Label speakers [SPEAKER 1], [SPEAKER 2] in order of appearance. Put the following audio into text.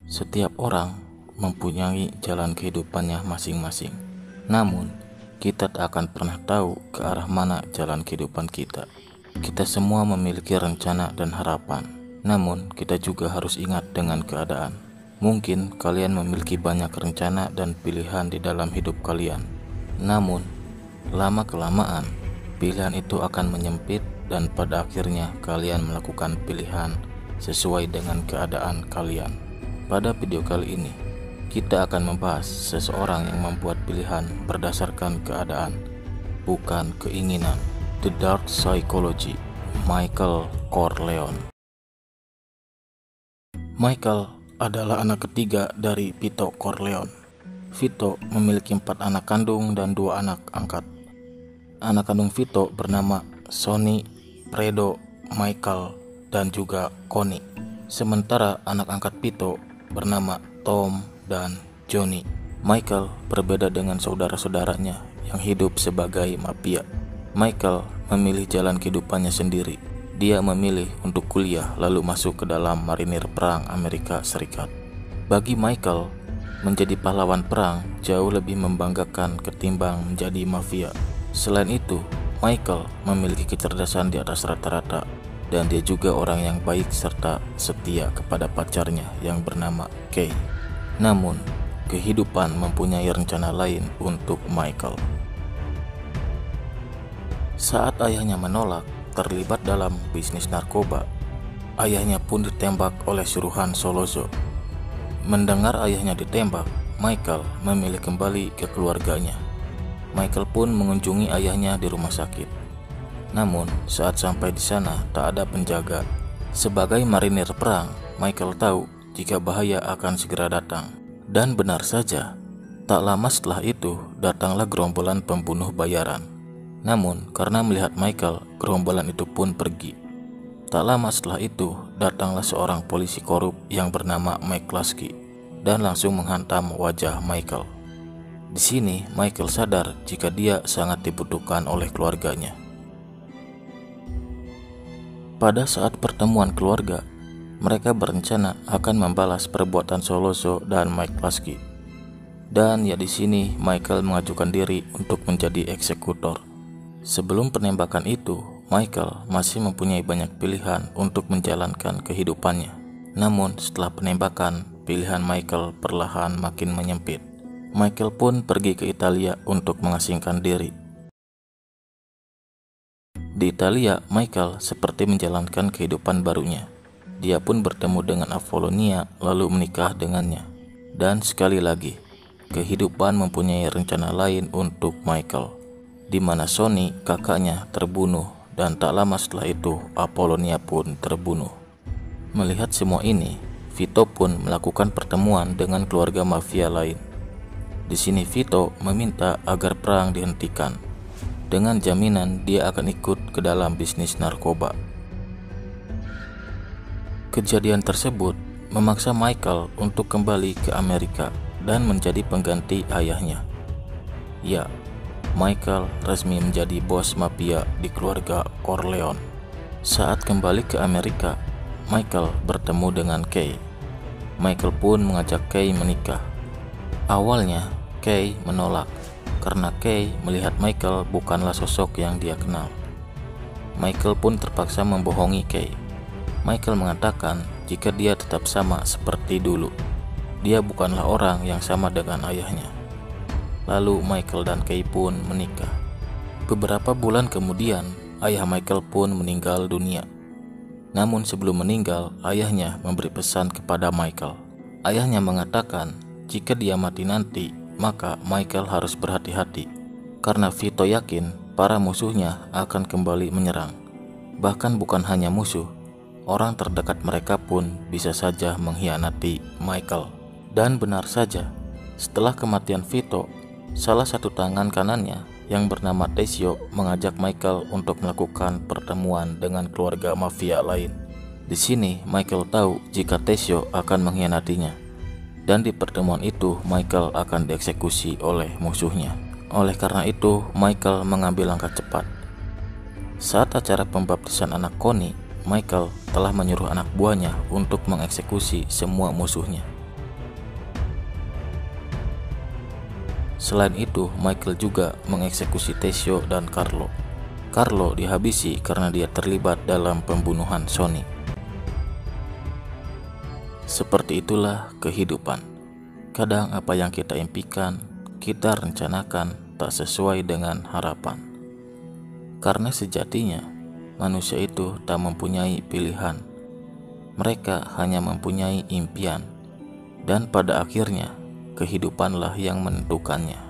[SPEAKER 1] Setiap orang mempunyai jalan kehidupannya masing-masing. Namun, kita tak akan pernah tahu ke arah mana jalan kehidupan kita. Kita semua memiliki rencana dan harapan. Namun, kita juga harus ingat dengan keadaan. Mungkin kalian memiliki banyak rencana dan pilihan di dalam hidup kalian. Namun, lama-kelamaan, pilihan itu akan menyempit dan pada akhirnya kalian melakukan pilihan sesuai dengan keadaan kalian. Pada video kali ini, kita akan membahas seseorang yang membuat pilihan berdasarkan keadaan, bukan keinginan. The Dark Psychology, Michael Corleone. Michael adalah anak ketiga dari Vito Corleone. Vito memiliki 4 anak kandung dan 2 anak angkat. Anak kandung Vito bernama Sonny, Fredo, Michael, dan juga Connie. Sementara anak angkat Vito bernama Tom dan Johnny. Michael berbeda dengan saudara-saudaranya yang hidup sebagai mafia. Michael memilih jalan kehidupannya sendiri. Dia memilih untuk kuliah lalu masuk ke dalam marinir perang Amerika Serikat. Bagi Michael, menjadi pahlawan perang jauh lebih membanggakan ketimbang menjadi mafia. Selain itu, Michael memiliki kecerdasan di atas rata-rata, dan dia juga orang yang baik serta setia kepada pacarnya yang bernama Kay. Namun, kehidupan mempunyai rencana lain untuk Michael. Saat ayahnya menolak terlibat dalam bisnis narkoba, ayahnya pun ditembak oleh suruhan Solozo. Mendengar ayahnya ditembak, Michael memilih kembali ke keluarganya. Michael pun mengunjungi ayahnya di rumah sakit. Namun, saat sampai di sana tak ada penjaga. Sebagai marinir perang, Michael tahu jika bahaya akan segera datang. Dan benar saja, tak lama setelah itu datanglah gerombolan pembunuh bayaran. Namun, karena melihat Michael, gerombolan itu pun pergi. Tak lama setelah itu, datanglah seorang polisi korup yang bernama McCluskey dan langsung menghantam wajah Michael. Di sini, Michael sadar jika dia sangat dibutuhkan oleh keluarganya. Pada saat pertemuan keluarga, mereka berencana akan membalas perbuatan Solozo dan McCluskey. Dan ya di sini Michael mengajukan diri untuk menjadi eksekutor. Sebelum penembakan itu, Michael masih mempunyai banyak pilihan untuk menjalankan kehidupannya. Namun setelah penembakan, pilihan Michael perlahan makin menyempit. Michael pun pergi ke Italia untuk mengasingkan diri. Di Italia, Michael seperti menjalankan kehidupan barunya. Dia pun bertemu dengan Apollonia lalu menikah dengannya. Dan sekali lagi, kehidupan mempunyai rencana lain untuk Michael, di mana Sonny, kakaknya, terbunuh, dan tak lama setelah itu Apollonia pun terbunuh. Melihat semua ini, Vito pun melakukan pertemuan dengan keluarga mafia lain. Di sini Vito meminta agar perang dihentikan, dengan jaminan dia akan ikut ke dalam bisnis narkoba. Kejadian tersebut memaksa Michael untuk kembali ke Amerika dan menjadi pengganti ayahnya. Ya, Michael resmi menjadi bos mafia di keluarga Corleone. Saat kembali ke Amerika, Michael bertemu dengan Kay. Michael pun mengajak Kay menikah. Awalnya, Kay menolak karena Kay melihat Michael bukanlah sosok yang dia kenal. Michael pun terpaksa membohongi Kay. Michael mengatakan jika dia tetap sama seperti dulu. Dia bukanlah orang yang sama dengan ayahnya. Lalu Michael dan Kay pun menikah. Beberapa bulan kemudian, ayah Michael pun meninggal dunia. Namun sebelum meninggal, ayahnya memberi pesan kepada Michael. Ayahnya mengatakan jika dia mati nanti, maka Michael harus berhati-hati, karena Vito yakin para musuhnya akan kembali menyerang. Bahkan bukan hanya musuh, orang terdekat mereka pun bisa saja mengkhianati Michael. Dan benar saja, setelah kematian Vito, salah satu tangan kanannya yang bernama Tessio mengajak Michael untuk melakukan pertemuan dengan keluarga mafia lain. Di sini Michael tahu jika Tessio akan mengkhianatinya. Dan di pertemuan itu Michael akan dieksekusi oleh musuhnya. Oleh karena itu Michael mengambil langkah cepat. Saat acara pembaptisan anak Connie, Michael telah menyuruh anak buahnya untuk mengeksekusi semua musuhnya. Selain itu, Michael juga mengeksekusi Tessio dan Carlo. Carlo dihabisi karena dia terlibat dalam pembunuhan Sonny. Seperti itulah kehidupan. Kadang apa yang kita impikan, kita rencanakan tak sesuai dengan harapan. Karena sejatinya, manusia itu tak mempunyai pilihan. Mereka hanya mempunyai impian. Dan pada akhirnya, kehidupanlah yang menentukannya.